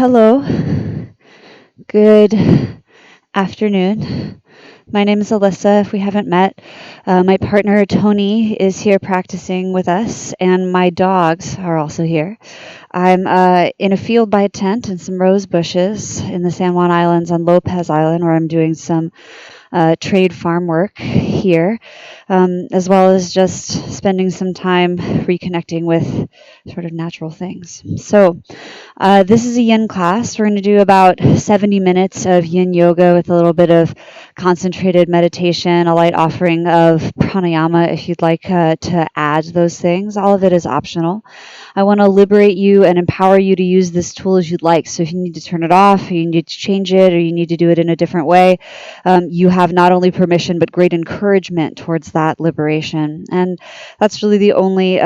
Hello, good afternoon. My name is Alyssa, if we haven't met. My partner Tony is here practicing with us, and my dogs are also here. I'm in a field by a tent and some rose bushes in the San Juan Islands on Lopez Island, where I'm doing some trade farm work here, as well as just spending some time reconnecting with sort of natural things. So, this is a yin class. We're going to do about 70 minutes of yin yoga with a little bit of concentrated meditation, a light offering of pranayama if you'd like to add those things. All of it is optional. I want to liberate you and empower you to use this tool as you'd like. So if you need to turn it off, or you need to change it, or you need to do it in a different way, you have not only permission but great encouragement towards that liberation. And that's really the only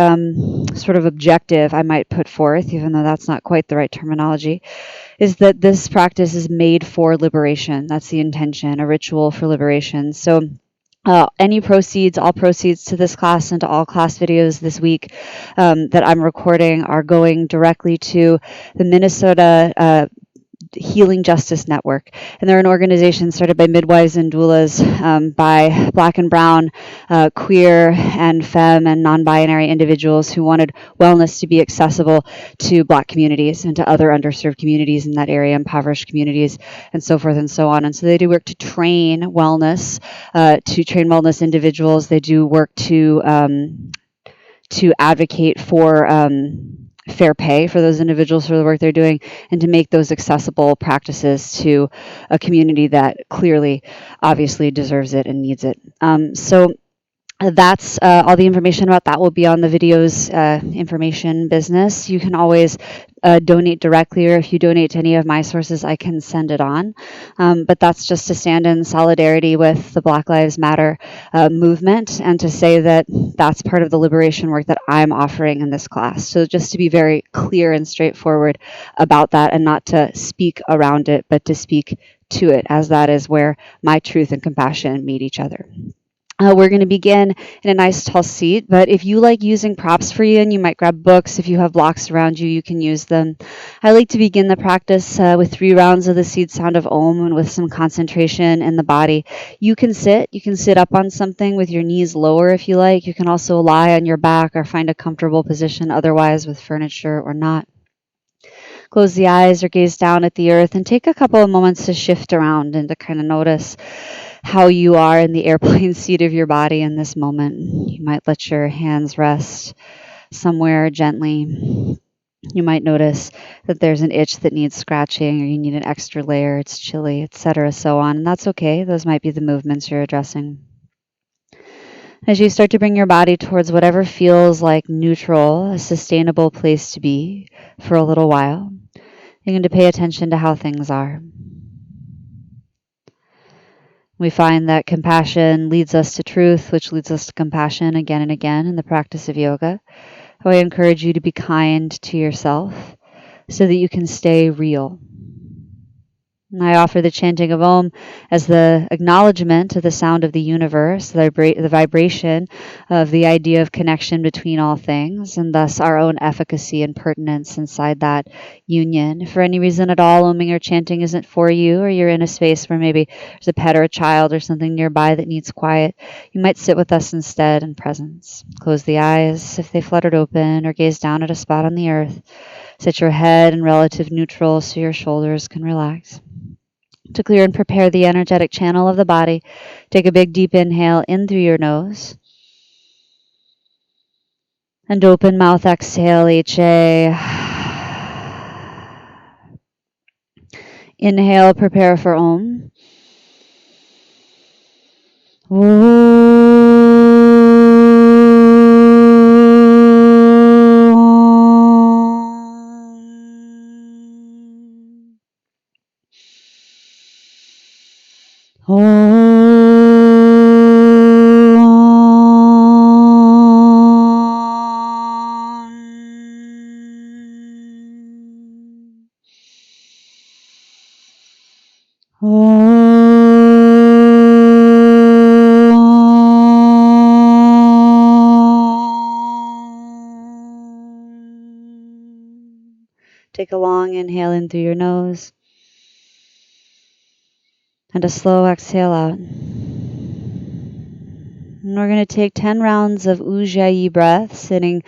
sort of objective I might put forth, even though that's not quite the right terminology, is that this practice is made for liberation. That's the intention, a ritual for liberation. So any proceeds, all proceeds to this class and to all class videos this week that I'm recording are going directly to the Minnesota Healing Justice Network. And they're an organization started by midwives and doulas, by Black and brown, queer and femme and non-binary individuals who wanted wellness to be accessible to Black communities and to other underserved communities in that area, impoverished communities, and so forth and so on. And so they do work to train wellness, individuals. They do work to advocate for fair pay for those individuals for the work they're doing, and to make those accessible practices to a community that clearly, obviously deserves it and needs it. So that's all the information about that will be on the video's information business. You can always donate directly, or if you donate to any of my sources, I can send it on. But that's just to stand in solidarity with the Black Lives Matter movement, and to say that that's part of the liberation work that I'm offering in this class. So just to be very clear and straightforward about that, and not to speak around it, but to speak to it, as that is where my truth and compassion meet each other. We're going to begin in a nice tall seat, but if you like using props for you, and you might grab books. If you have blocks around you, you can use them. I like to begin the practice with 3 rounds of the seed sound of Ohm, and with some concentration in the body. You can sit up on something with your knees lower if you like. You can also lie on your back or find a comfortable position otherwise with furniture or not. Close the eyes or gaze down at the earth, and take a couple of moments to shift around and to kind of notice how you are in the airplane seat of your body in this moment. You might let your hands rest somewhere gently. You might notice that there's an itch that needs scratching, or you need an extra layer, it's chilly, etc., so on. And that's okay. Those might be the movements you're addressing. As you start to bring your body towards whatever feels like neutral, a sustainable place to be for a little while, you're going to pay attention to how things are. We find that compassion leads us to truth, which leads us to compassion again and again in the practice of yoga. So I encourage you to be kind to yourself so that you can stay real. And I offer the chanting of Om as the acknowledgement of the sound of the universe, the vibration of the idea of connection between all things, and thus our own efficacy and pertinence inside that union. If for any reason at all oming or chanting isn't for you, or you're in a space where maybe there's a pet or a child or something nearby that needs quiet, you might sit with us instead in presence. Close the eyes if they fluttered open, or gaze down at a spot on the earth. Sit your head in relative neutral so your shoulders can relax. To clear and prepare the energetic channel of the body, take a big deep inhale in through your nose. And open mouth exhale, HA. Inhale, prepare for Om. Take a long inhale in through your nose and a slow exhale out. And we're going to take 10 rounds of Ujjayi breath, sitting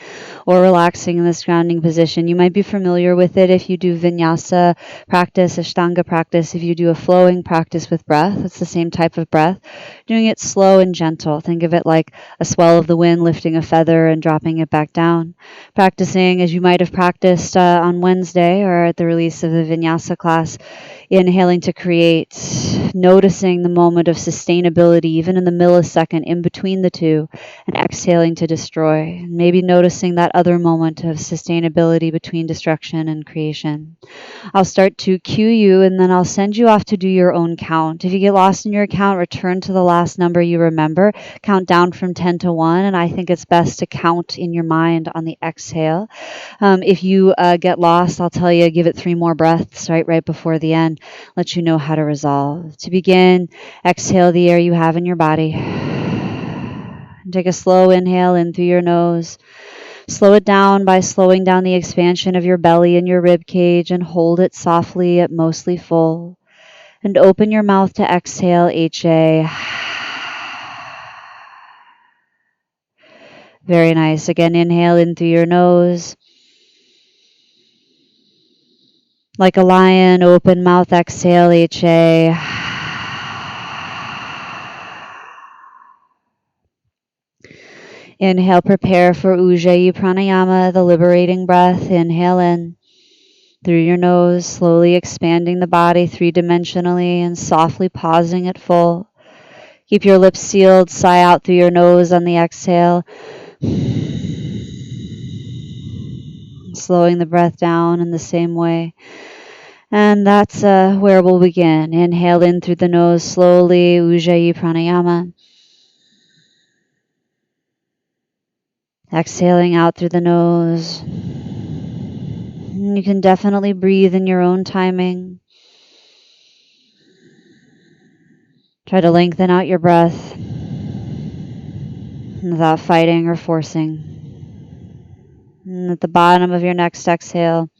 or relaxing in this grounding position. You might be familiar with it if you do vinyasa practice, ashtanga practice, if you do a flowing practice with breath. It's the same type of breath. Doing it slow and gentle. Think of it like a swell of the wind lifting a feather and dropping it back down. Practicing as you might have practiced on Wednesday or at the release of the vinyasa class. Inhaling to create, noticing the moment of sustainability, even in the millisecond in between the two, and exhaling to destroy. Maybe noticing that other moment of sustainability between destruction and creation. I'll start to cue you, and then I'll send you off to do your own count. If you get lost in your count, return to the last number you remember. Count down from 10 to 1, and I think it's best to count in your mind on the exhale. If you get lost, I'll tell you, give it 3 more breaths right before the end. Let you know how to resolve. To begin, exhale the air you have in your body. And take a slow inhale in through your nose. Slow it down by slowing down the expansion of your belly and your rib cage, and hold it softly at mostly full. And open your mouth to exhale, HA. Very nice. Again, inhale in through your nose. Like a lion, open mouth, exhale, HA. Inhale, prepare for Ujjayi Pranayama, the liberating breath. Inhale in through your nose, slowly expanding the body 3-dimensionally and softly pausing at full. Keep your lips sealed, sigh out through your nose on the exhale. Slowing the breath down in the same way. And that's where we'll begin. Inhale in through the nose slowly, Ujjayi Pranayama. Exhaling out through the nose. You can definitely breathe in your own timing. Try to lengthen out your breath without fighting or forcing. And at the bottom of your next exhale,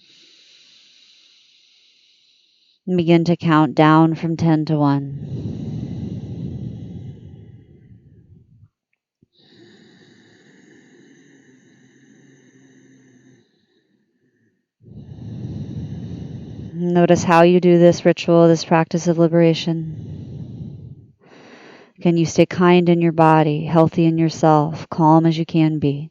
begin to count down from 10 to 1. Notice how you do this ritual, this practice of liberation. Can you stay kind in your body, healthy in yourself, calm as you can be?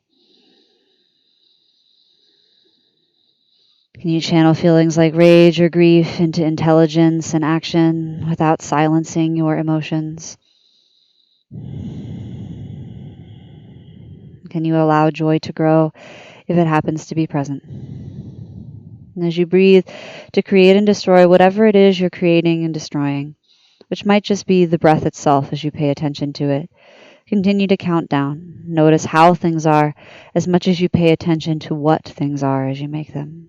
Can you channel feelings like rage or grief into intelligence and action without silencing your emotions? Can you allow joy to grow if it happens to be present? And as you breathe, to create and destroy whatever it is you're creating and destroying, which might just be the breath itself as you pay attention to it. Continue to count down. Notice how things are as much as you pay attention to what things are as you make them.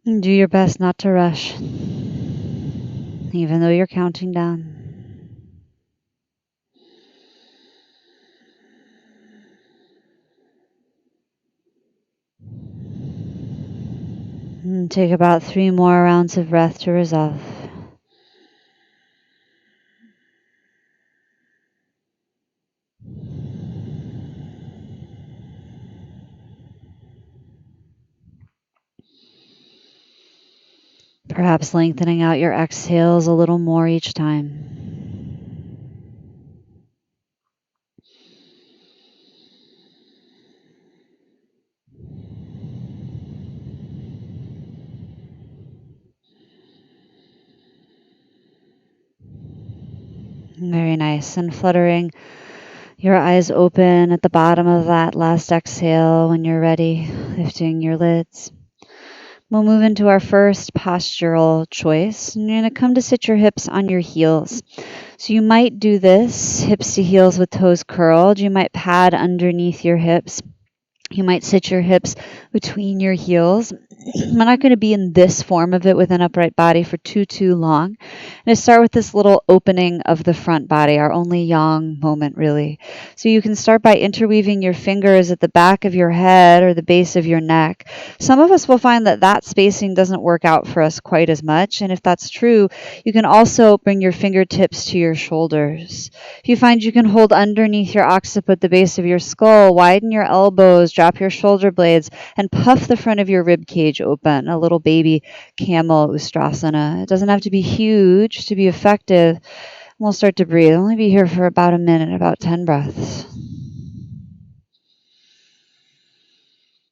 And do your best not to rush, even though you're counting down. And take about 3 more rounds of breath to resolve. Perhaps lengthening out your exhales a little more each time. Very nice. And fluttering your eyes open at the bottom of that last exhale when you're ready, lifting your lids. We'll move into our first postural choice. And you're going to come to sit your hips on your heels. So you might do this, hips to heels with toes curled. You might pad underneath your hips. You might sit your hips between your heels. We're not going to be in this form of it with an upright body for too long. And to start with this little opening of the front body, our only yang moment really. So you can start by interweaving your fingers at the back of your head or the base of your neck. Some of us will find that that spacing doesn't work out for us quite as much. And if that's true, you can also bring your fingertips to your shoulders. If you find you can hold underneath your occiput at the base of your skull, widen your elbows, drop your shoulder blades, and puff the front of your rib cage open, a little baby camel ustrasana. It doesn't have to be huge to be effective. We'll start to breathe. Only be here for about a minute, about 10 breaths.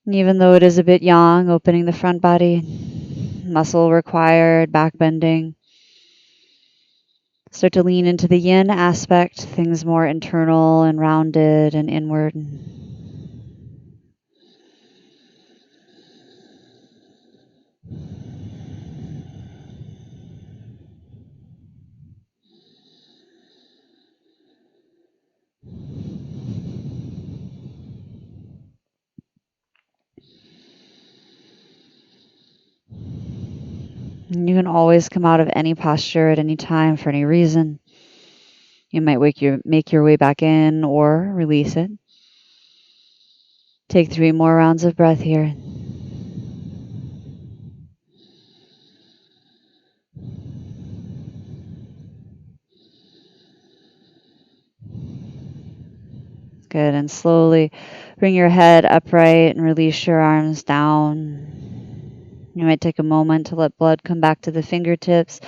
And even though it is a bit yang, opening the front body, muscle required, back bending. Start to lean into the yin aspect, things more internal and rounded and inward. And you can always come out of any posture at any time for any reason. You might make your way back in or release it. Take 3 more rounds of breath here. Good. And slowly bring your head upright and release your arms down. You might take a moment to let blood come back to the fingertips.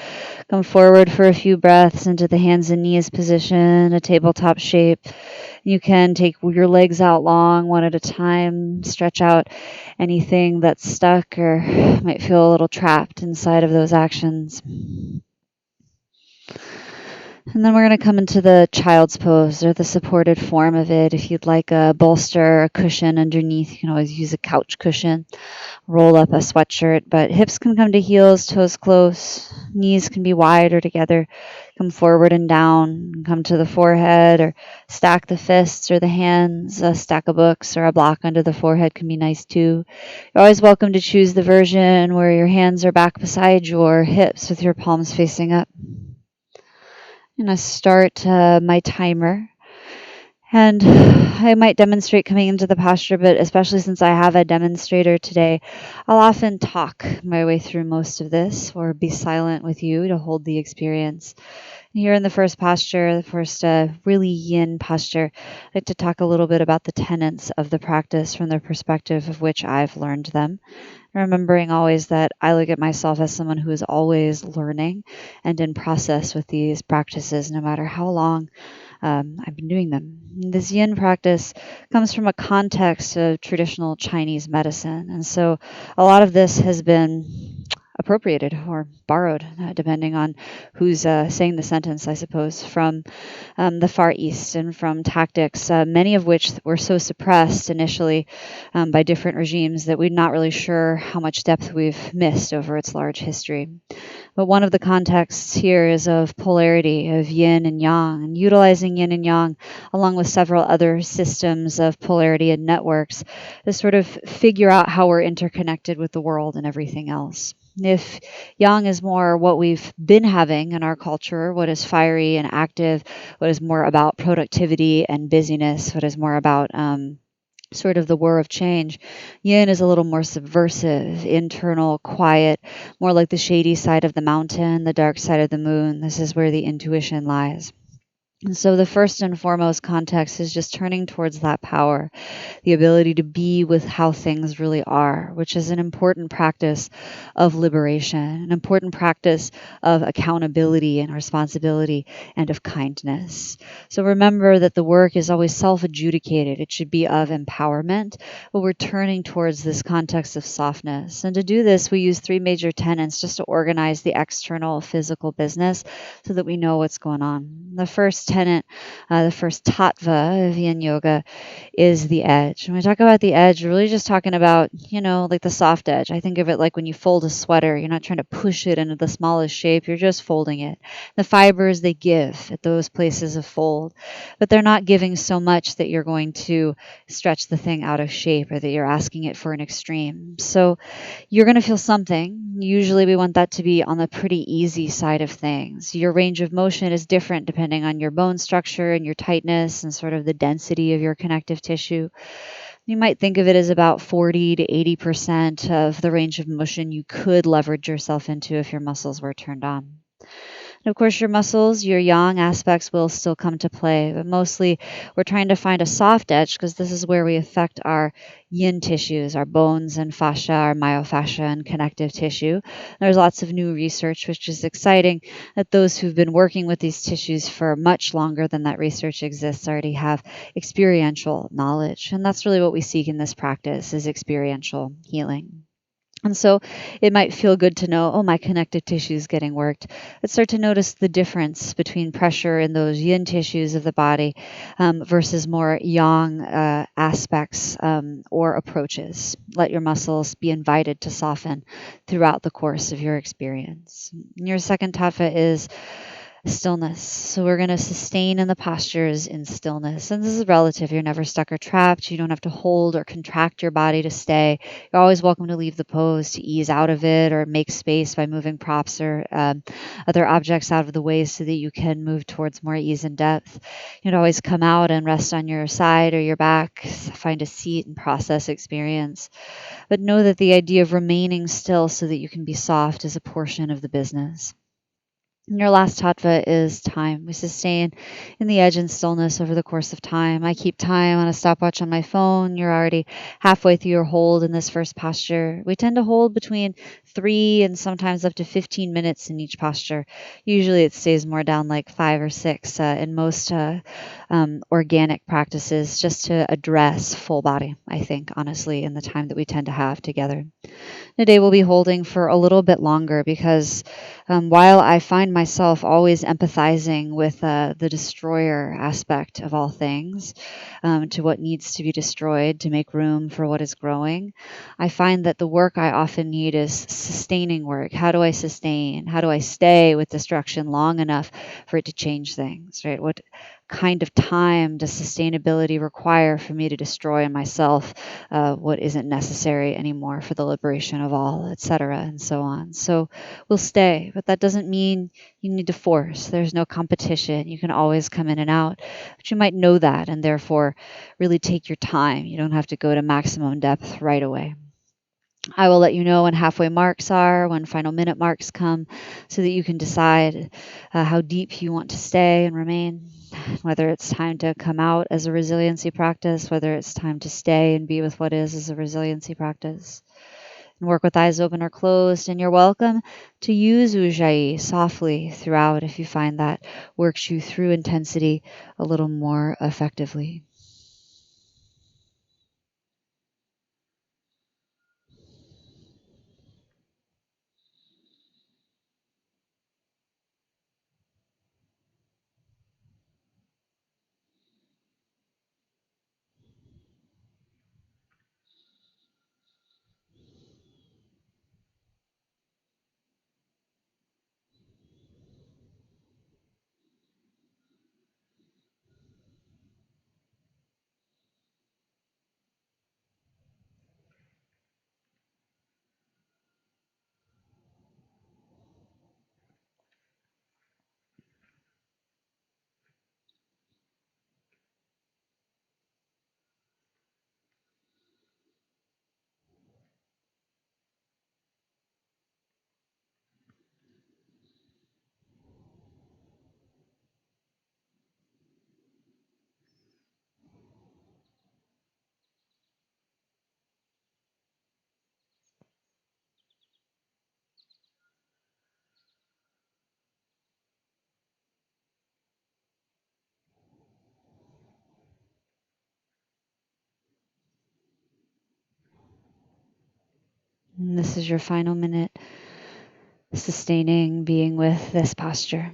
Come forward for a few breaths into the hands and knees position, a tabletop shape. You can take your legs out long, one at a time. Stretch out anything that's stuck or might feel a little trapped inside of those actions. And then we're going to come into the child's pose or the supported form of it. If you'd like a bolster or a cushion underneath, you can always use a couch cushion. Roll up a sweatshirt, but hips can come to heels, toes close, knees can be wide or together. Come forward and down, come to the forehead or stack the fists or the hands. A stack of books or a block under the forehead can be nice too. You're always welcome to choose the version where your hands are back beside your hips with your palms facing up. I'm going to start my timer. And I might demonstrate coming into the posture, but especially since I have a demonstrator today, I'll often talk my way through most of this or be silent with you to hold the experience. Here in the first posture, the first really yin posture, I'd like to talk a little bit about the tenets of the practice from the perspective of which I've learned them. Remembering always that I look at myself as someone who is always learning and in process with these practices, no matter how long I've been doing them. This yin practice comes from a context of traditional Chinese medicine. And so a lot of this has been appropriated or borrowed, depending on who's saying the sentence, I suppose, from the Far East and from tactics, many of which were so suppressed initially by different regimes that we're not really sure how much depth we've missed over its large history. But one of the contexts here is of polarity, of yin and yang, and utilizing yin and yang along with several other systems of polarity and networks to sort of figure out how we're interconnected with the world and everything else. If yang is more what we've been having in our culture, what is fiery and active, what is more about productivity and busyness, what is more about sort of the whir of change. Yin is a little more subversive, internal, quiet, more like the shady side of the mountain, the dark side of the moon. This is where the intuition lies. And so the first and foremost context is just turning towards that power, the ability to be with how things really are, which is an important practice of liberation, an important practice of accountability and responsibility and of kindness. So remember that the work is always self adjudicated, it should be of empowerment, but we're turning towards this context of softness. And to do this, we use three major tenets just to organize the external physical business so that we know what's going on. The first tenet, the first tattva of Yin Yoga, is the edge. When we talk about the edge, we're really just talking about, like the soft edge. I think of it like when you fold a sweater, you're not trying to push it into the smallest shape, you're just folding it. The fibers, they give at those places of fold, but they're not giving so much that you're going to stretch the thing out of shape or that you're asking it for an extreme. So you're going to feel something. Usually, we want that to be on the pretty easy side of things. Your range of motion is different depending on your bone structure and your tightness and sort of the density of your connective tissue. You might think of it as about 40 to 80% of the range of motion you could leverage yourself into if your muscles were turned on. And of course, your muscles, your yang aspects will still come to play, but mostly we're trying to find a soft edge because this is where we affect our yin tissues, our bones and fascia, our myofascia and connective tissue. There's lots of new research, which is exciting, that those who've been working with these tissues for much longer than that research exists already have experiential knowledge. And that's really what we seek in this practice is experiential healing. And so it might feel good to know, oh, my connective tissue is getting worked. But start to notice the difference between pressure in those yin tissues of the body versus more yang aspects or approaches. Let your muscles be invited to soften throughout the course of your experience. And your second tattva is stillness. So we're going to sustain in the postures in stillness. And this is relative. You're never stuck or trapped. You don't have to hold or contract your body to stay. You're always welcome to leave the pose, to ease out of it, or make space by moving props or other objects out of the way so that you can move towards more ease and depth. You'd always come out and rest on your side or your back, find a seat and process experience. But know that the idea of remaining still so that you can be soft is a portion of the business. And your last tattva is time. We sustain in the edge and stillness over the course of time. I keep time on a stopwatch on my phone. You're already halfway through your hold in this first posture. We tend to hold between 3 and sometimes up to 15 minutes in each posture. Usually it stays more down like 5 or 6 in most organic practices just to address full body, I think, honestly, in the time that we tend to have together. Today we'll be holding for a little bit longer because while I find myself always empathizing with the destroyer aspect of all things, to what needs to be destroyed to make room for what is growing, I find that the work I often need is sustaining work. How do I sustain? How do I stay with destruction long enough for it to change things, right? What kind of time does sustainability require for me to destroy in myself what isn't necessary anymore for the liberation of all, etc., and so on. So we'll stay, but that doesn't mean you need to force. There's no competition. You can always come in and out, but you might know that and therefore really take your time. You don't have to go to maximum depth right away. I will let you know when halfway marks are, when final minute marks come, so that you can decide how deep you want to stay and remain, whether it's time to come out as a resiliency practice, whether it's time to stay and be with what is as a resiliency practice. And work with eyes open or closed, and you're welcome to use Ujjayi softly throughout if you find that works you through intensity a little more effectively. And this is your final minute, sustaining being with this posture.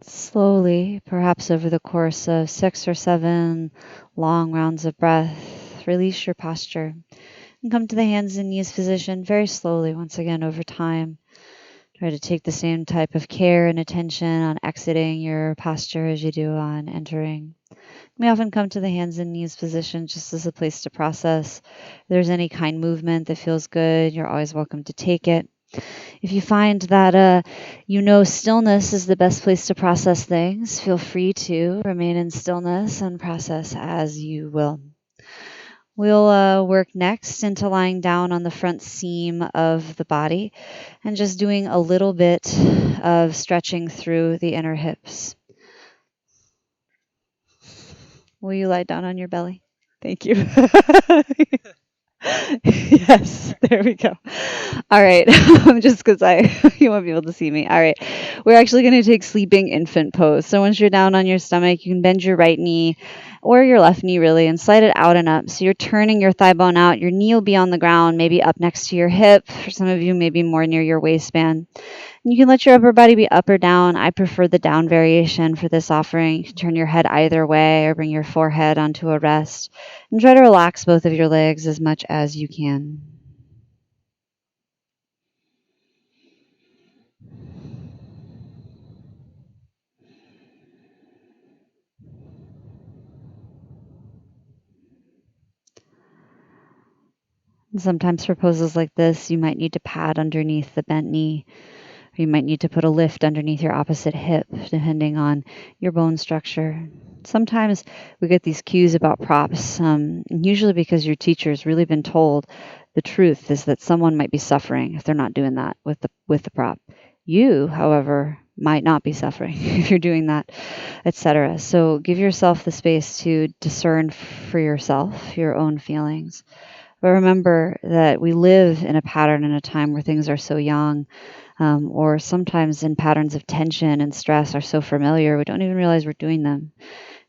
Slowly, perhaps over the course of 6 or 7 long rounds of breath, release your posture and come to the hands and knees position very slowly once again over time. Try to take the same type of care and attention on exiting your posture as you do on entering. We often come to the hands and knees position just as a place to process. If there's any kind movement that feels good, you're always welcome to take it. If you find that stillness is the best place to process things, feel free to remain in stillness and process as you will. We'll work next into lying down on the front seam of the body and just doing a little bit of stretching through the inner hips. Will you lie down on your belly? Thank you. Yes, there we go. All right, just because you won't be able to see me. All right, we're actually going to take sleeping infant pose. So once you're down on your stomach, you can bend your right knee or your left knee really and slide it out and up. So you're turning your thigh bone out. Your knee will be on the ground, maybe up next to your hip. For some of you, maybe more near your waistband. You can let your upper body be up or down. I prefer the down variation for this offering. You can turn your head either way or bring your forehead onto a rest. And try to relax both of your legs as much as you can. And sometimes for poses like this, you might need to pad underneath the bent knee. Or you might need to put a lift underneath your opposite hip, depending on your bone structure. Sometimes we get these cues about props, usually because your teacher's really been told the truth is that someone might be suffering if they're not doing that with the prop. You, however, might not be suffering if you're doing that, etc. So give yourself the space to discern for yourself your own feelings. But remember that we live in a pattern in a time where things are so young, or sometimes in patterns of tension and stress are so familiar we don't even realize we're doing them.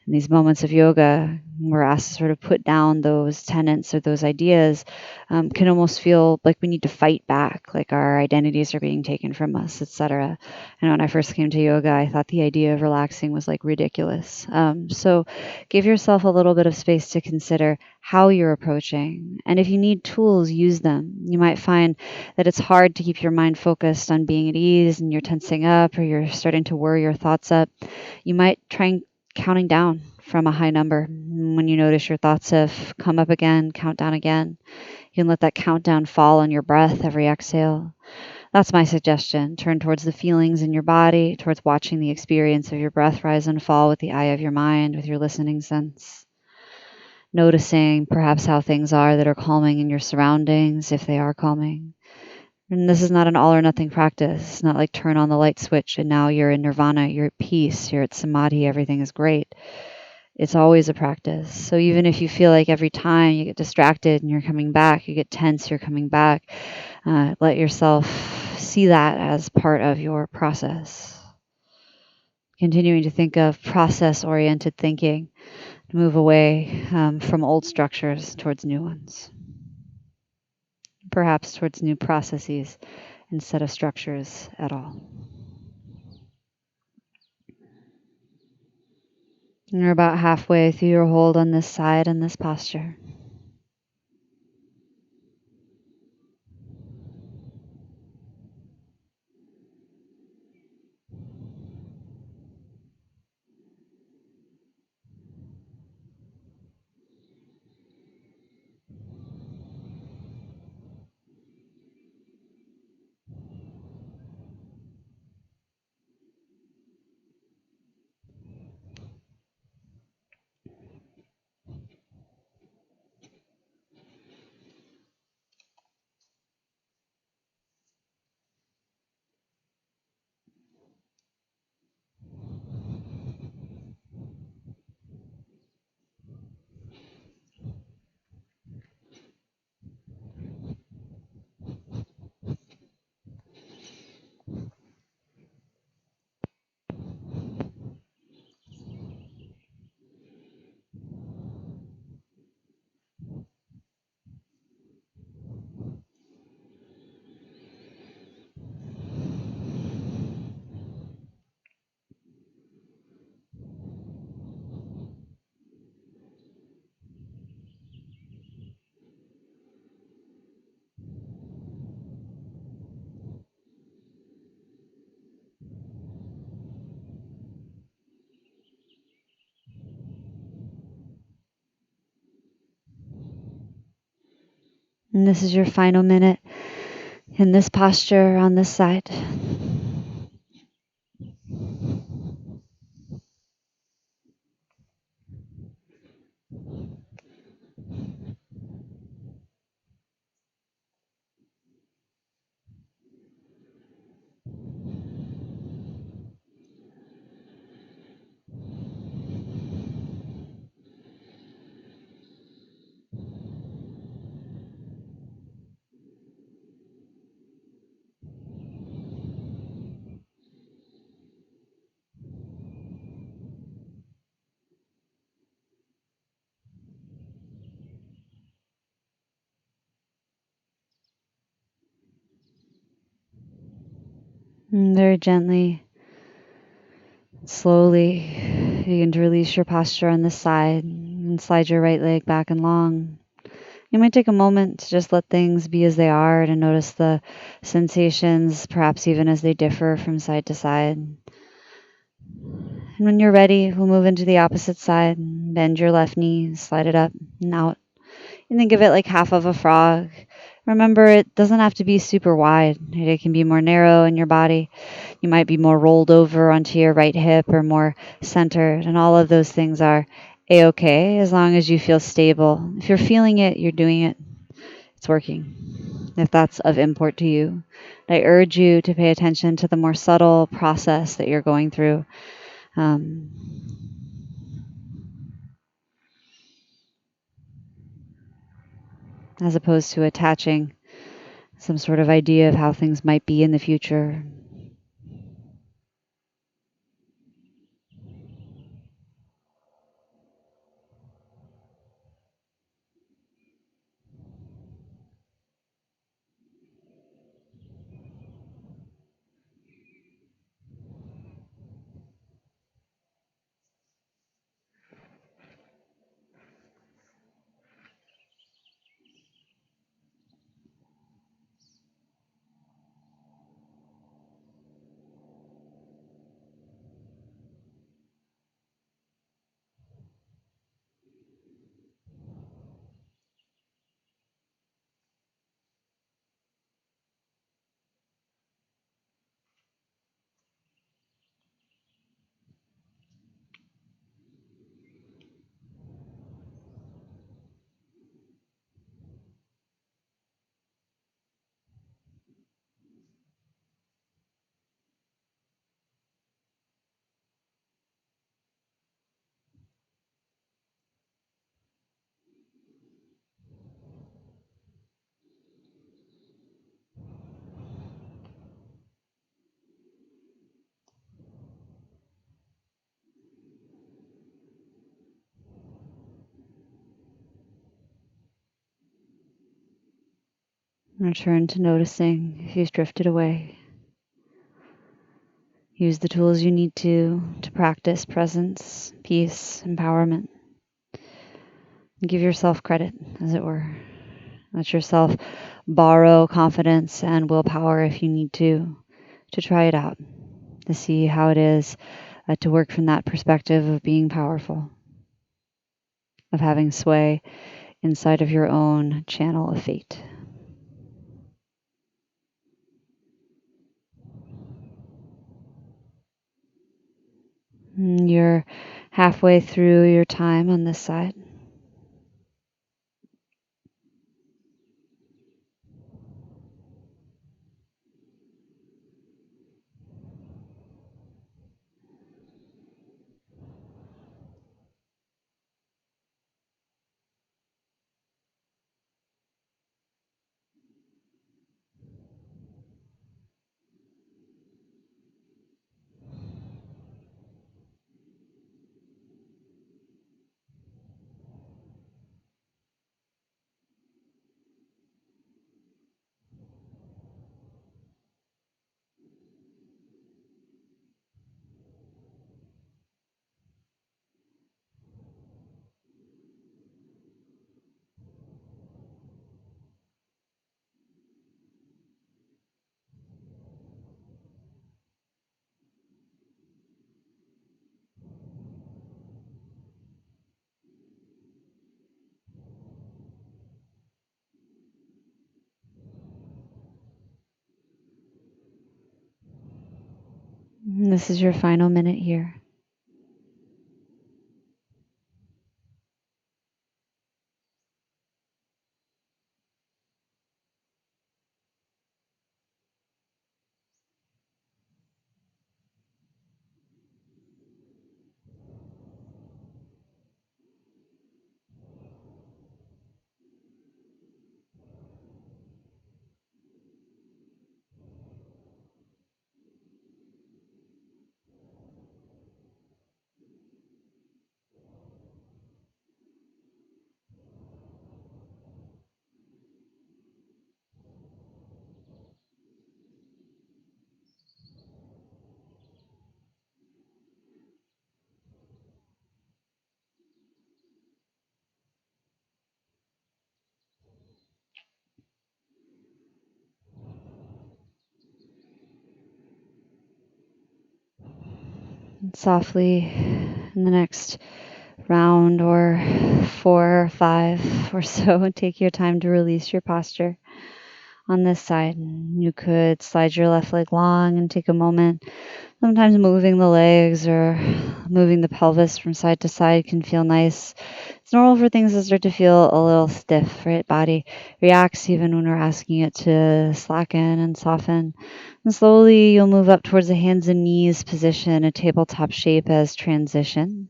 In these moments of yoga, we're asked to sort of put down those tenets or those ideas, can almost feel like we need to fight back, like our identities are being taken from us, etc. And when I first came to yoga, I thought the idea of relaxing was like ridiculous. So give yourself a little bit of space to consider how you're approaching. And if you need tools, use them. You might find that it's hard to keep your mind focused on being at ease and you're tensing up or you're starting to worry your thoughts up. You might try and counting down from a high number. When you notice your thoughts have come up again, count down again. You can let that countdown fall on your breath every exhale. That's my suggestion. Turn towards the feelings in your body, towards watching the experience of your breath rise and fall with the eye of your mind, with your listening sense. Noticing perhaps how things are that are calming in your surroundings, if they are calming. And this is not an all or nothing practice. It's not like turn on the light switch and now you're in nirvana, you're at peace, you're at samadhi, everything is great. It's always a practice. So even if you feel like every time you get distracted and you're coming back, you get tense, you're coming back, let yourself see that as part of your process. Continuing to think of process-oriented thinking, to move away from old structures towards new ones. Perhaps towards new processes instead of structures at all. And you're about halfway through your hold on this side and this posture. And this is your final minute in this posture on this side. And very gently, slowly, begin to release your posture on this side and slide your right leg back and long. You might take a moment to just let things be as they are, to notice the sensations, perhaps even as they differ from side to side. And when you're ready, we'll move into the opposite side. Bend your left knee, slide it up and out. And then give it like half of a frog. Remember, it doesn't have to be super wide. It can be more narrow in your body. You might be more rolled over onto your right hip or more centered. And all of those things are a-okay as long as you feel stable. If you're feeling it, you're doing it. It's working. If that's of import to you, I urge you to pay attention to the more subtle process that you're going through. As opposed to attaching some sort of idea of how things might be in the future. Return to noticing if you've drifted away. Use the tools you need to practice presence, peace, empowerment. Give yourself credit, as it were. Let yourself borrow confidence and willpower if you need to try it out, to see how it is, to work from that perspective of being powerful, of having sway inside of your own channel of fate. And you're halfway through your time on this side. This is your final minute here. And softly, in the next round or 4 or 5 or so, take your time to release your posture. On this side, you could slide your left leg long and take a moment. Sometimes moving the legs or moving the pelvis from side to side can feel nice. It's normal for things to start to feel a little stiff, right? Body reacts even when we're asking it to slacken and soften. And slowly you'll move up towards the hands and knees position, a tabletop shape as transition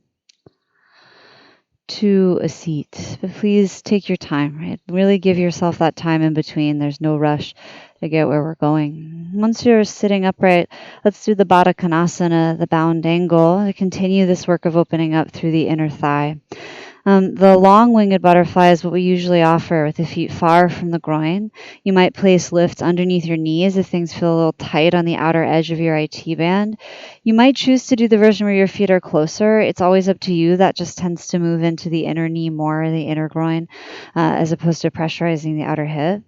to a seat. But please take your time, right? Really give yourself that time in between. There's no rush to get where we're going. Once you're sitting upright, let's do the Baddha Konasana, the bound angle, to continue this work of opening up through the inner thigh. The long-winged butterfly is what we usually offer with the feet far from the groin. You might place lifts underneath your knees if things feel a little tight on the outer edge of your IT band. You might choose to do the version where your feet are closer. It's always up to you. That just tends to move into the inner knee more, the inner groin, as opposed to pressurizing the outer hip.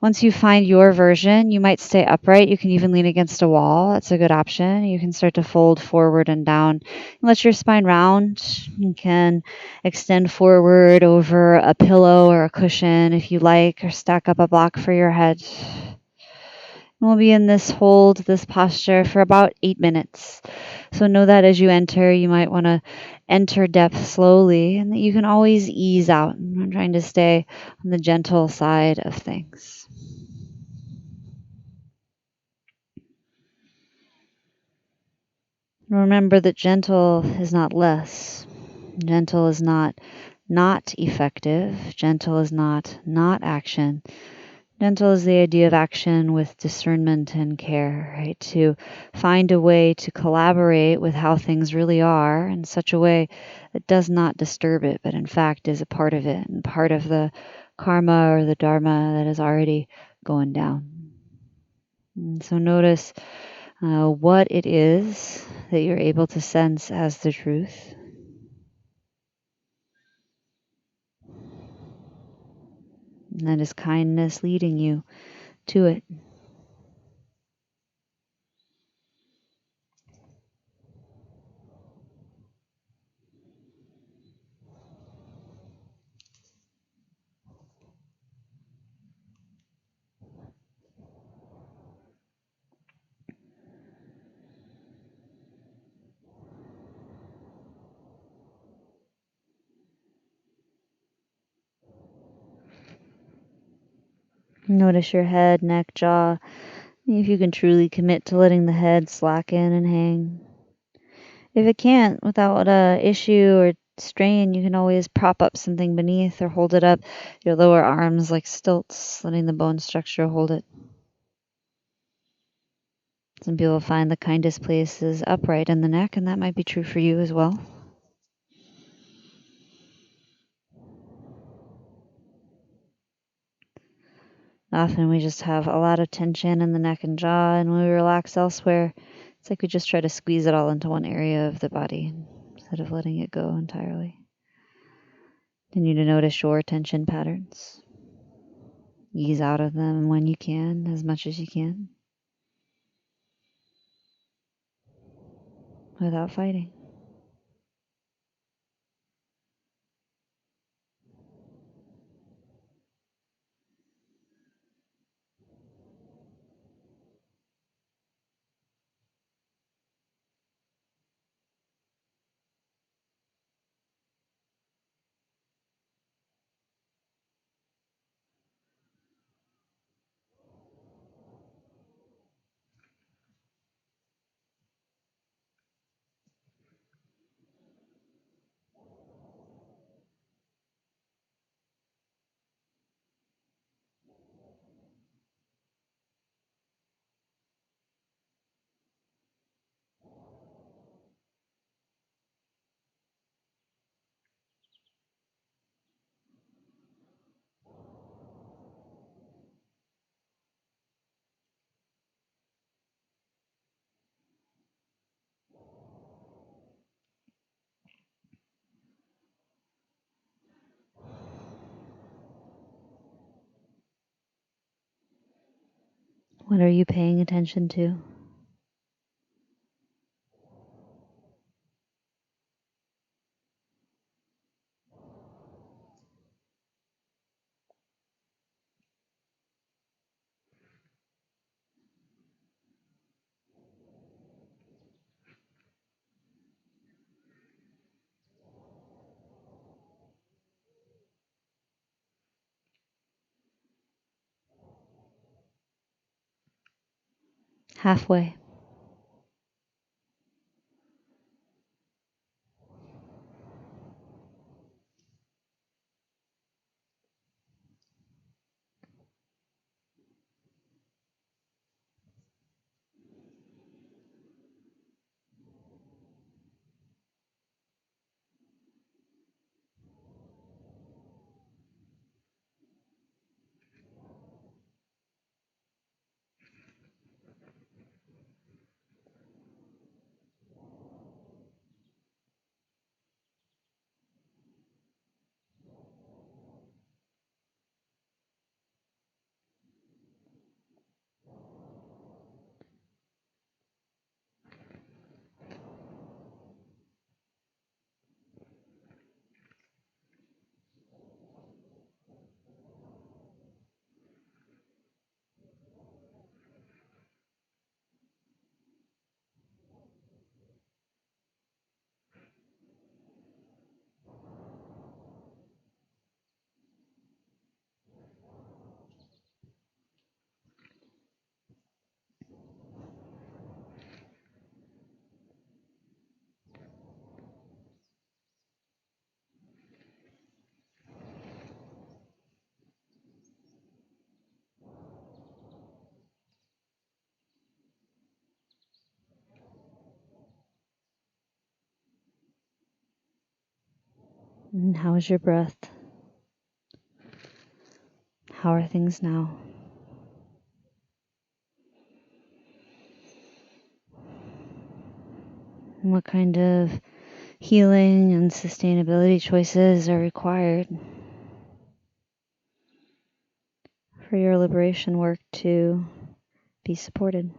Once you find your version, you might stay upright. You can even lean against a wall. That's a good option. You can start to fold forward and down. Let your spine round. You can extend forward over a pillow or a cushion if you like, or stack up a block for your head. We'll be in this hold, this posture for about 8 minutes. So know that as you enter, you might want to enter depth slowly and that you can always ease out. I'm trying to stay on the gentle side of things. Remember that gentle is not less. Gentle is not effective. Gentle is not action. Gentle is the idea of action with discernment and care, right? To find a way to collaborate with how things really are in such a way that does not disturb it, but in fact is a part of it and part of the karma or the dharma that is already going down. And so notice what it is that you're able to sense as the truth. And that is kindness leading you to it. Notice your head, neck, jaw. If you can truly commit to letting the head slacken and hang. If it can't, without issue or strain, you can always prop up something beneath or hold it up your lower arms like stilts, letting the bone structure hold it. Some people find the kindest place is upright in the neck, and that might be true for you as well. Often we just have a lot of tension in the neck and jaw, and when we relax elsewhere, it's like we just try to squeeze it all into one area of the body instead of letting it go entirely. Continue to notice your tension patterns. Ease out of them when you can, as much as you can, without fighting. What are you paying attention to? Halfway. And how is your breath? How are things now? And what kind of healing and sustainability choices are required for your liberation work to be supported?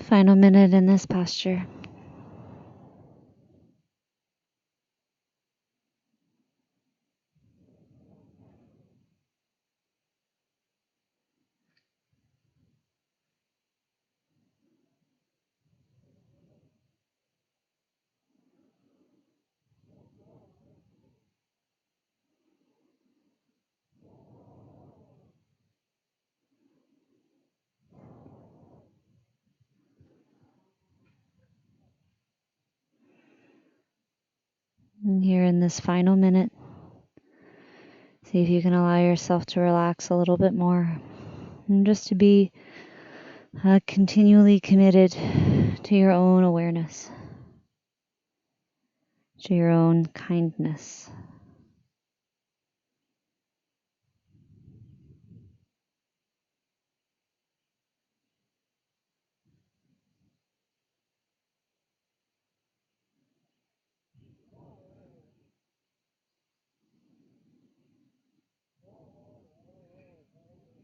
Final minute in this posture. And here in this final minute, see if you can allow yourself to relax a little bit more and just to be continually committed to your own awareness, to your own kindness.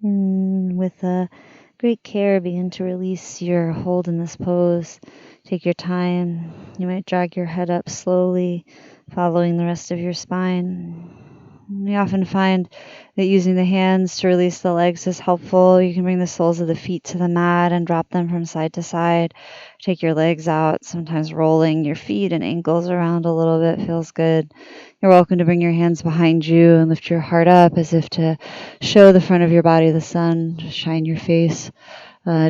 With great care, begin to release your hold in this pose. Take your time. You might drag your head up slowly, following the rest of your spine. We often find that using the hands to release the legs is helpful. You can bring the soles of the feet to the mat and drop them from side to side. Take your legs out, sometimes rolling your feet and ankles around a little bit feels good. You're welcome to bring your hands behind you and lift your heart up as if to show the front of your body the sun, shine your face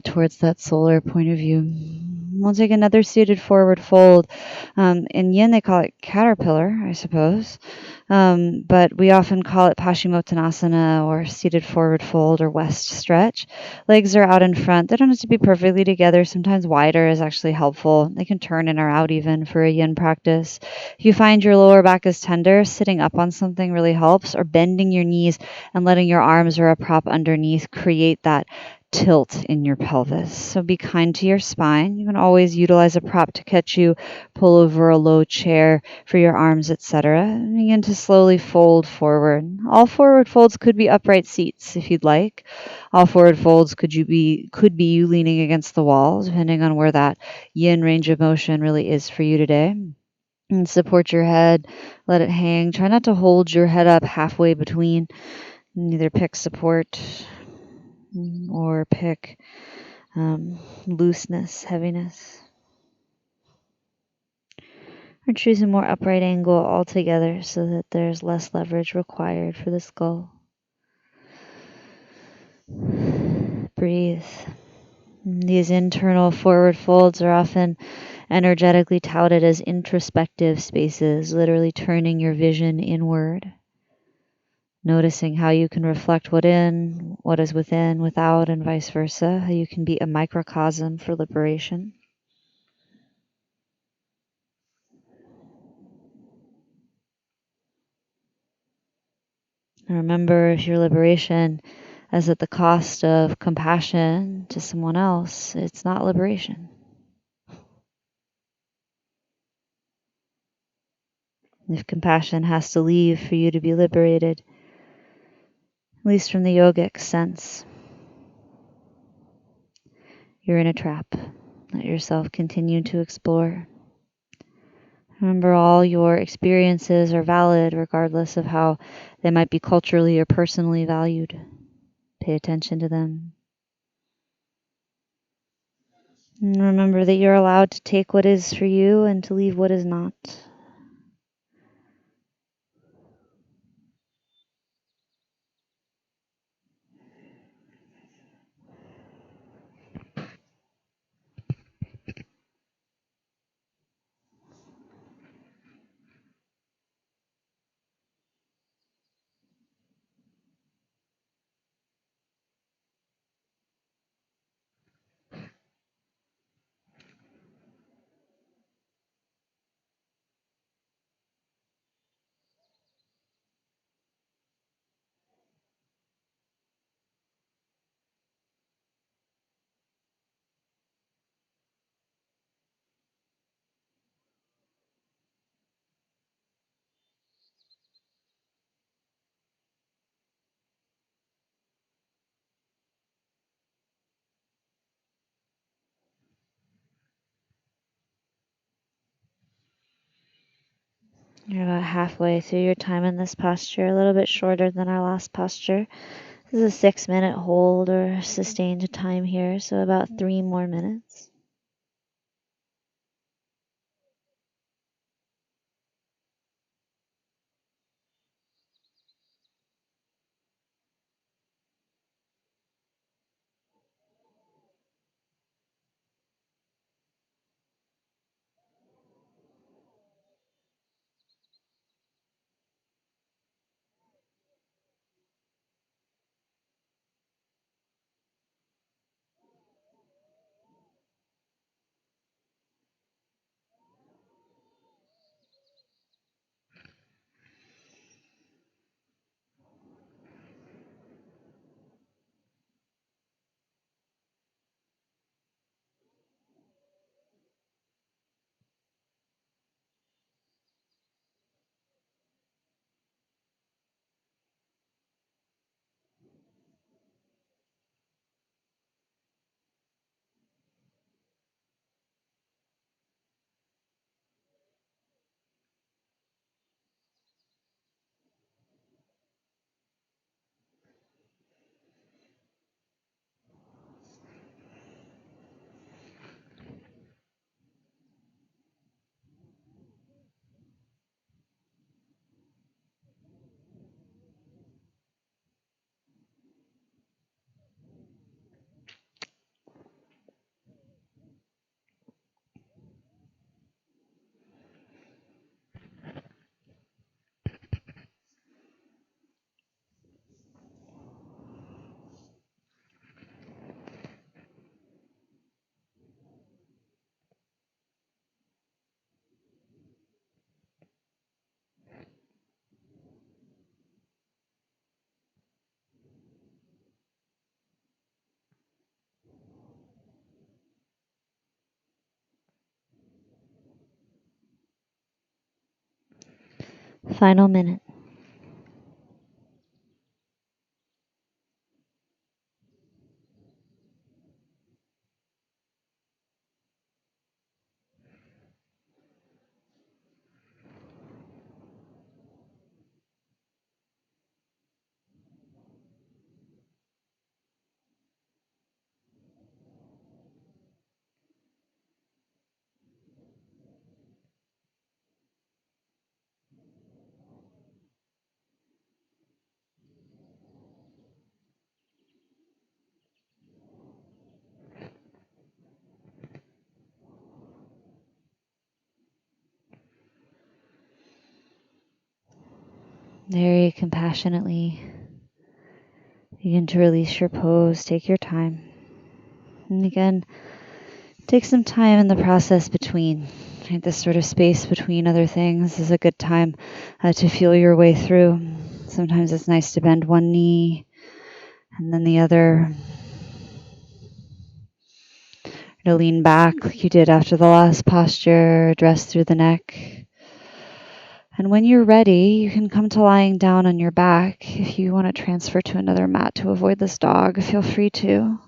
towards that solar point of view. We'll take another seated forward fold. In yin, they call it caterpillar, I suppose. But we often call it Paschimottanasana or seated forward fold or west stretch. Legs are out in front. They don't have to be perfectly together. Sometimes wider is actually helpful. They can turn in or out even for a yin practice. If you find your lower back is tender, sitting up on something really helps, or bending your knees and letting your arms or a prop underneath create that tilt in your pelvis. So be kind to your spine. You can always utilize a prop to catch you, pull over a low chair for your arms, etc. And begin to slowly fold forward. All forward folds could be upright seats if you'd like. All forward folds could be you leaning against the wall, depending on where that yin range of motion really is for you today. And support your head, let it hang. Try not to hold your head up halfway between. Either pick support or pick looseness, heaviness, or choose a more upright angle altogether so that there's less leverage required for the skull. Breathe. These internal forward folds are often energetically touted as introspective spaces, literally turning your vision inward, noticing how you can reflect what is within, without, and vice versa, how you can be a microcosm for liberation. And remember, if your liberation is at the cost of compassion to someone else, it's not liberation. If compassion has to leave for you to be liberated, at least from the yogic sense, you're in a trap. Let yourself continue to explore. Remember, all your experiences are valid regardless of how they might be culturally or personally valued. Pay attention to them. And remember that you're allowed to take what is for you and to leave what is not. You're about halfway through your time in this posture, a little bit shorter than our last posture. This is a 6-minute hold or sustained time here, so about 3 more minutes. Final minute. Very compassionately begin to release your pose. Take your time. And again, take some time in the process between. Right? This sort of space between other things is a good time to feel your way through. Sometimes it's nice to bend one knee and then the other. To lean back like you did after the last posture, dress through the neck. And when you're ready, you can come to lying down on your back. If you want to transfer to another mat to avoid this dog, feel free to.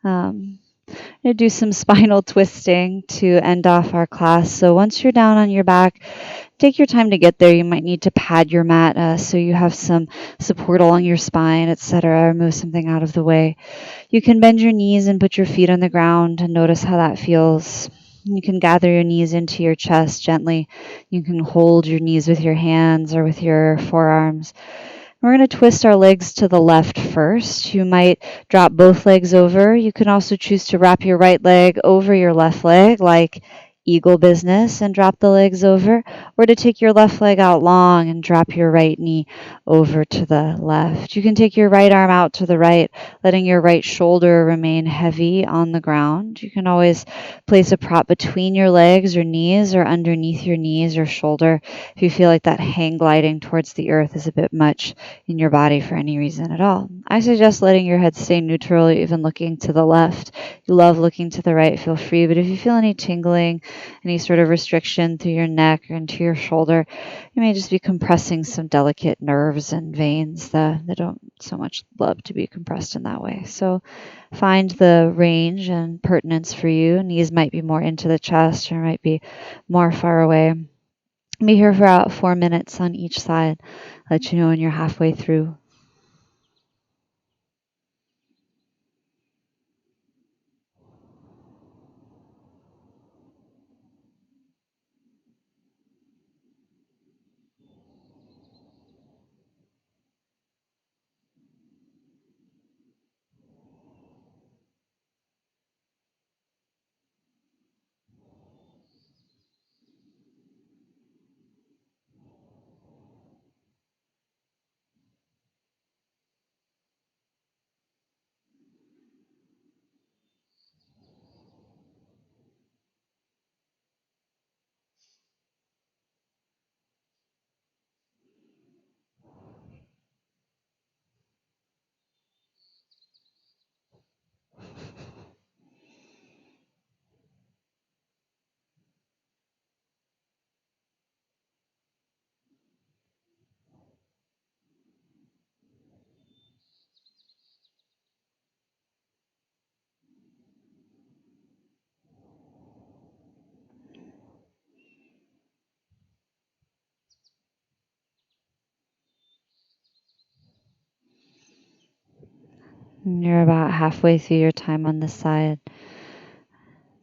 I'm going to do some spinal twisting to end off our class. So once you're down on your back, take your time to get there. You might need to pad your mat so you have some support along your spine, etc., or move something out of the way. You can bend your knees and put your feet on the ground and notice how that feels. You can gather your knees into your chest gently. You can hold your knees with your hands or with your forearms. We're going to twist our legs to the left first. You might drop both legs over. You can also choose to wrap your right leg over your left leg, like eagle business, and drop the legs over, or to take your left leg out long and drop your right knee over to the left. You can take your right arm out to the right, letting your right shoulder remain heavy on the ground. You can always place a prop between your legs or knees or underneath your knees or shoulder if you feel like that hang gliding towards the earth is a bit much in your body for any reason at all. I suggest letting your head stay neutral, even looking to the left. If you love looking to the right, feel free, but if you feel any tingling, any sort of restriction through your neck or into your shoulder, you may just be compressing some delicate nerves and veins that don't so much love to be compressed in that way. So find the range and pertinence for you. Knees might be more into the chest or might be more far away. Be here for about 4 minutes on each side. Let you know when you're halfway through. And you're about halfway through your time on this side.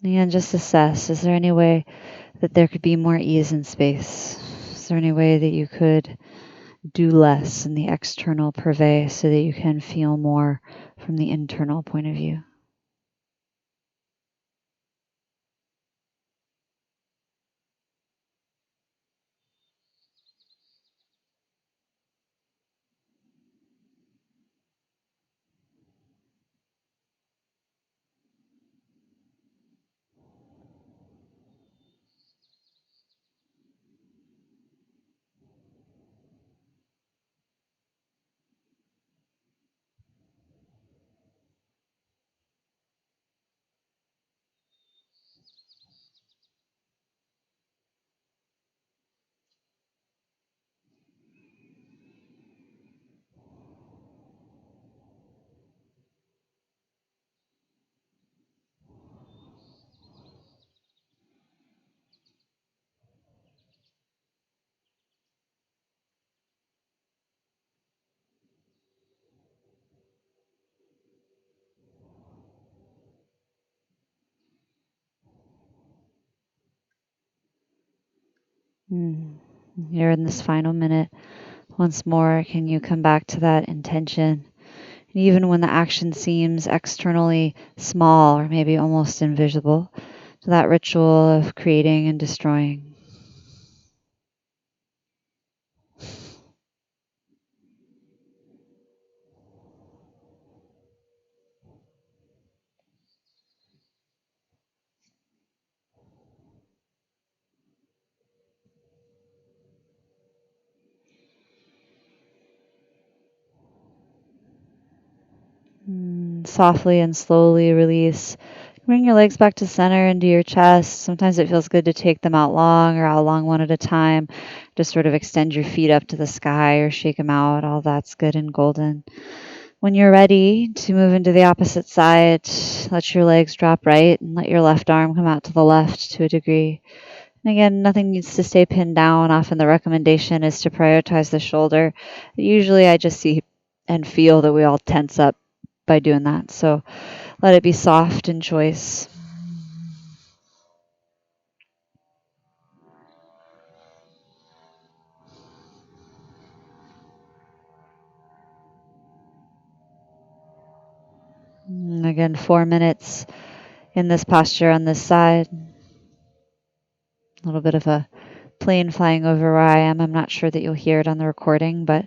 And just assess, is there any way that there could be more ease in space? Is there any way that you could do less in the external purvey so that you can feel more from the internal point of view? Mm. Here in this final minute, once more, can you come back to that intention? And even when the action seems externally small or maybe almost invisible, to that ritual of creating and destroying. Softly and slowly release. Bring your legs back to center into your chest. Sometimes it feels good to take them out long or out long one at a time. Just sort of extend your feet up to the sky or shake them out. All that's good and golden. When you're ready to move into the opposite side, let your legs drop right and let your left arm come out to the left to a degree. And again, nothing needs to stay pinned down. Often the recommendation is to prioritize the shoulder. Usually I just see and feel that we all tense up by doing that. So let it be soft in choice. And again, 4 minutes in this posture on this side. A little bit of a plane flying over where I am. I'm not sure that you'll hear it on the recording, but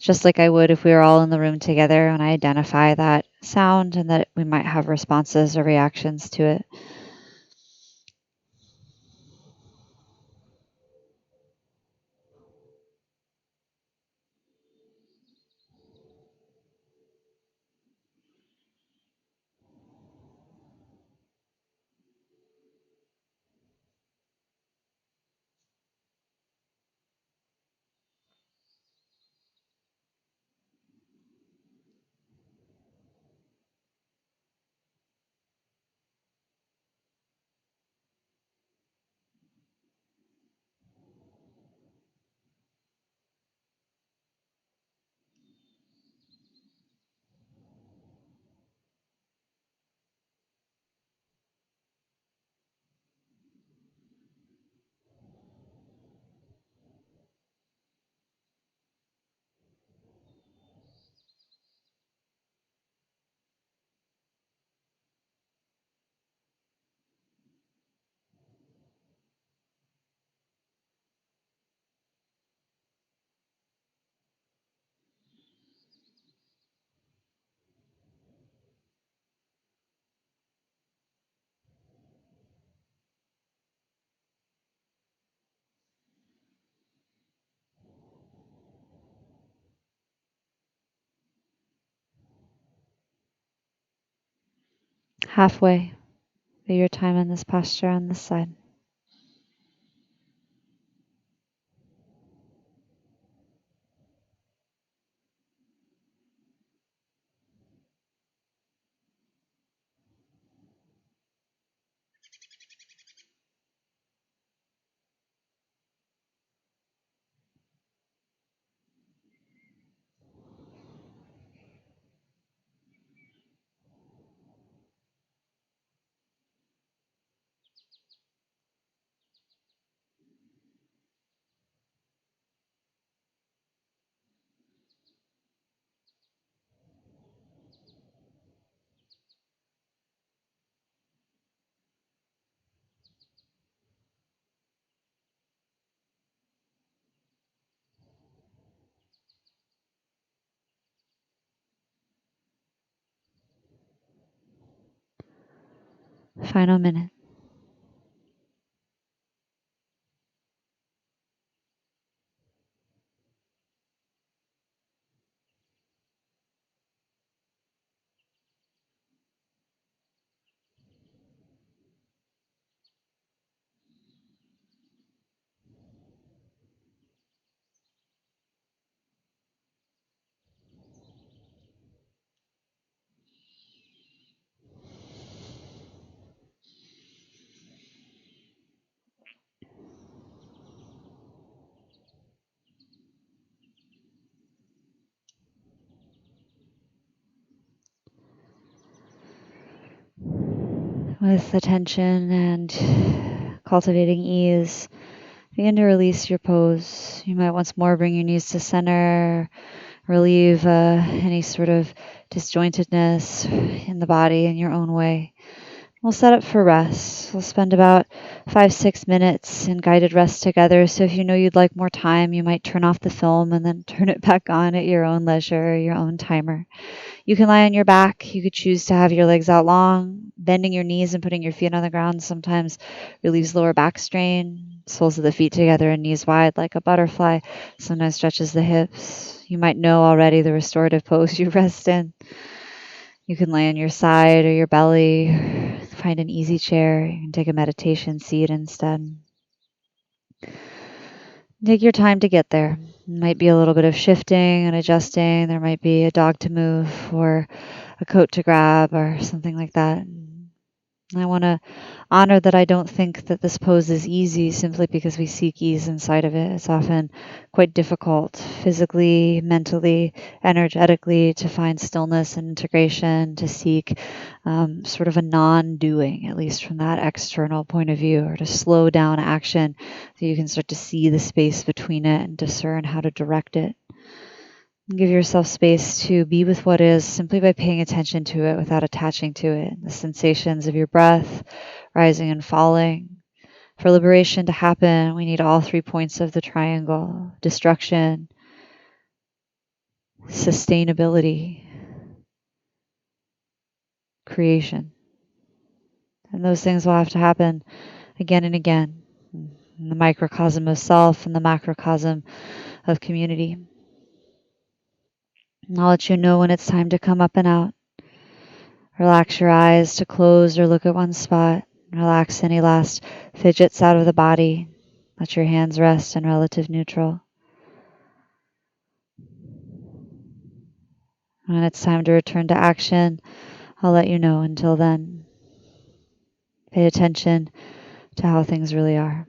just like I would if we were all in the room together, and I identify that sound and that we might have responses or reactions to it. Halfway through your time in this posture on this side. Final minute. With attention and cultivating ease, Begin to release your pose. You might once more bring your knees to center, relieve any sort of disjointedness in the body in your own way. We'll set up for rest. We'll spend about 5-6 minutes in guided rest together. So if you know you'd like more time, you might turn off the film and then turn it back on at your own leisure, your own timer. You can lie on your back. You could choose to have your legs out long. Bending your knees and putting your feet on the ground sometimes relieves lower back strain. Soles of the feet together and knees wide like a butterfly sometimes stretches the hips. You might know already the restorative pose you rest in. You can lay on your side or your belly. Find an easy chair. You can take a meditation seat instead. Take your time to get there. It might be a little bit of shifting and adjusting. There might be a dog to move or a coat to grab or something like that. I want to honor that I don't think that this pose is easy simply because we seek ease inside of it. It's often quite difficult physically, mentally, energetically to find stillness and integration, to seek sort of a non doing, at least from that external point of view, or to slow down action so you can start to see the space between it and discern how to direct it. Give yourself space to be with what is simply by paying attention to it without attaching to it. The sensations of your breath, rising and falling. For liberation to happen, we need all 3 points of the triangle: destruction, sustainability, creation. And those things will have to happen again and again in the microcosm of self and the macrocosm of community. And I'll let you know when it's time to come up and out. Relax your eyes to close or look at one spot. Relax any last fidgets out of the body. Let your hands rest in relative neutral. When it's time to return to action, I'll let you know. Until then, pay attention to how things really are.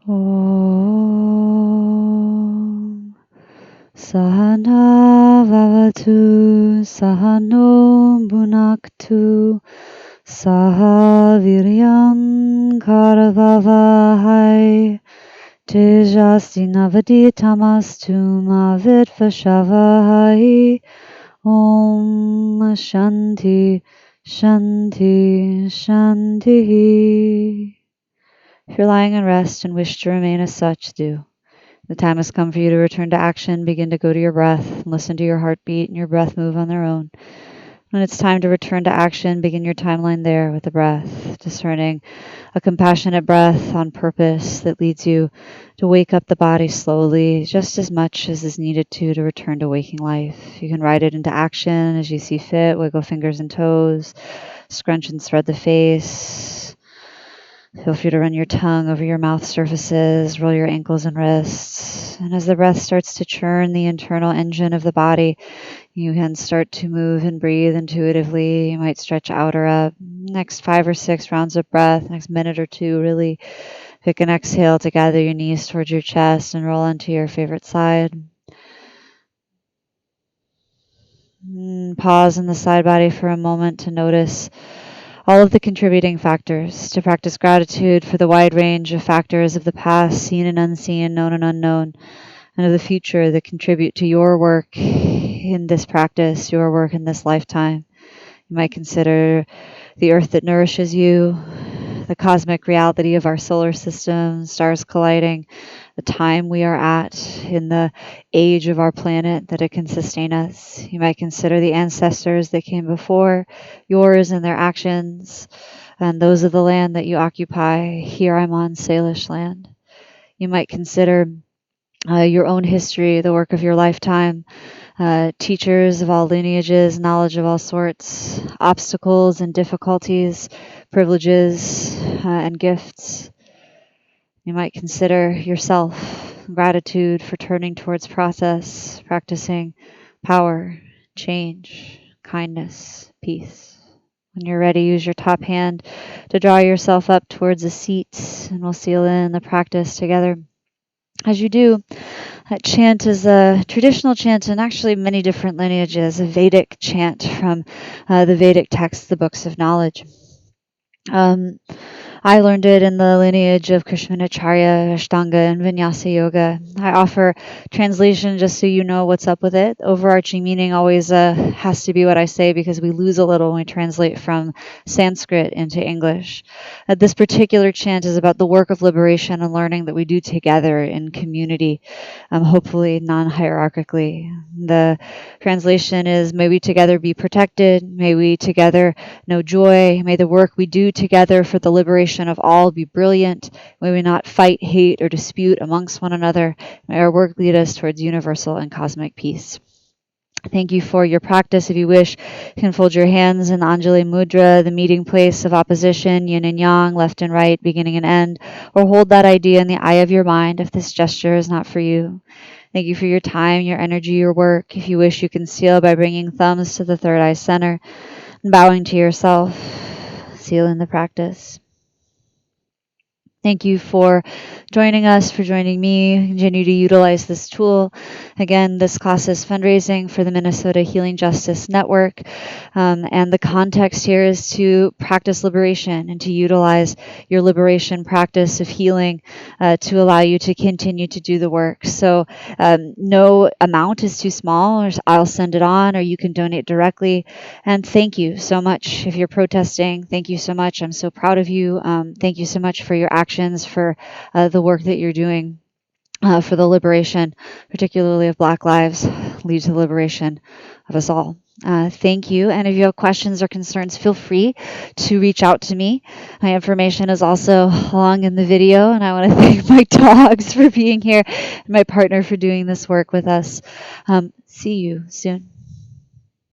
Om Sahana Vavatu Sahano Bhunaktu Saha Viryam Karavavahai Tejasti Navaditamastu Mavidvashavahai Om Shanti Shanti Shanti. If you're lying in rest and wish to remain as such, do. The time has come for you to return to action. Begin to go to your breath. Listen to your heartbeat and your breath move on their own. When it's time to return to action, begin your timeline there with the breath, discerning a compassionate breath on purpose that leads you to wake up the body slowly, just as much as is needed to return to waking life. You can ride it into action as you see fit. Wiggle fingers and toes, scrunch and spread the face. Feel free to run your tongue over your mouth surfaces, roll your ankles and wrists. And as the breath starts to churn the internal engine of the body, you can start to move and breathe intuitively. You might stretch out or up. Next 5 or 6 rounds of breath, next minute or two, really pick an exhale to gather your knees towards your chest and roll onto your favorite side. Pause in the side body for a moment to notice all of the contributing factors, to practice gratitude for the wide range of factors of the past, seen and unseen, known and unknown, and of the future that contribute to your work in this practice, your work in this lifetime. You might consider the earth that nourishes you, the cosmic reality of our solar system, stars colliding, the time we are at in the age of our planet that it can sustain us. You might consider the ancestors that came before, yours and their actions, and those of the land that you occupy. Here I'm on Salish land. You might consider your own history, the work of your lifetime, teachers of all lineages, knowledge of all sorts, obstacles and difficulties, privileges and gifts. You might consider yourself, gratitude for turning towards process, practicing power, change, kindness, peace. When you're ready, use your top hand to draw yourself up towards a seat, and we'll seal in the practice together. As you do, that chant is a traditional chant in actually many different lineages, a Vedic chant from the Vedic texts, the books of knowledge. I learned it in the lineage of Krishnamacharya, Ashtanga, and Vinyasa Yoga. I offer translation just so you know what's up with it. Overarching meaning always has to be what I say because we lose a little when we translate from Sanskrit into English. This particular chant is about the work of liberation and learning that we do together in community, hopefully non-hierarchically. The translation is, may we together be protected, may we together know joy, may the work we do together for the liberation of all be brilliant. May we not fight, hate, or dispute amongst one another. May our work lead us towards universal and cosmic peace. Thank you for your practice. If you wish, you can fold your hands in the Anjali Mudra, the meeting place of opposition, yin and yang, left and right, beginning and end, or hold that idea in the eye of your mind if this gesture is not for you. Thank you for your time, your energy, your work. If you wish, you can seal by bringing thumbs to the third eye center and bowing to yourself. Seal in the practice. Thank you for joining us, for joining me. Continue to utilize this tool. Again, this class is fundraising for the Minnesota Healing Justice Network. And the context here is to practice liberation and to utilize your liberation practice of healing to allow you to continue to do the work. So no amount is too small, or I'll send it on, or you can donate directly. And thank you so much. If you're protesting, thank you so much. I'm so proud of you. Thank you so much for your actions, for the work that you're doing for the liberation, particularly of Black lives, lead to the liberation of us all. Thank you. And if you have questions or concerns, feel free to reach out to me. My information is also along in the video. And I want to thank my dogs for being here and my partner for doing this work with us. See you soon.